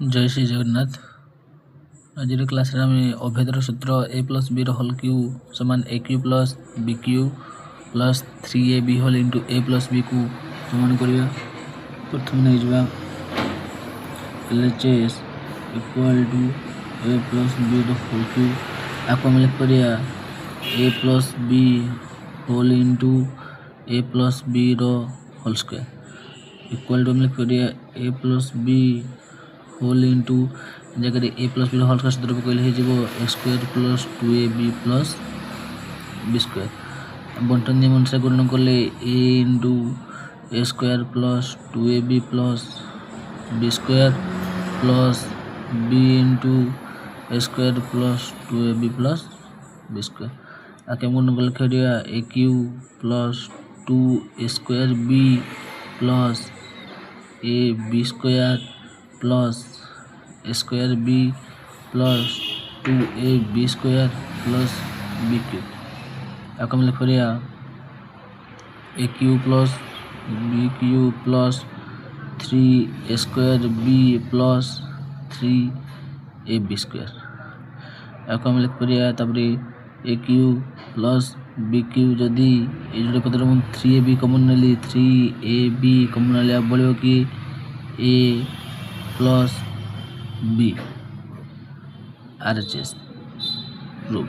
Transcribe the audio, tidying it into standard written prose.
जय श्री जगन्नाथ। आज क्लास रे आम अभेदर सूत्र A plus B whole cube समान A cube plus B cube plus 3ab whole into A plus B को समान करिया। प्रथम नहीं जावा LHS equal to A plus B whole cube आपको हम लिख करिया A plus B whole into A plus B whole square equal to हम लिख करिया A plus B whole into जगह A plus B whole square सूत्र कहले हो square plus 2ab plus B square बंटन नियम अनुसार गुणन कले A into A square plus 2ab plus B square plus B into A square plus 2ab plus B square आके गुणन कले खड़िया A cube plus 2 A square B plus A B square plus square B plus 2ab square plus B cube आपको हम लिख करिया A cube plus B cube plus 3 square B plus 3ab square आपको हम लिख करिया तापरे ए क्यू प्लस बी क्यू जदि ये जोड़े पत्र 3ab कॉमन नेली 3ab कॉमन नेले अब बोलियो कि ए प्लस बी RHS प्रूफ।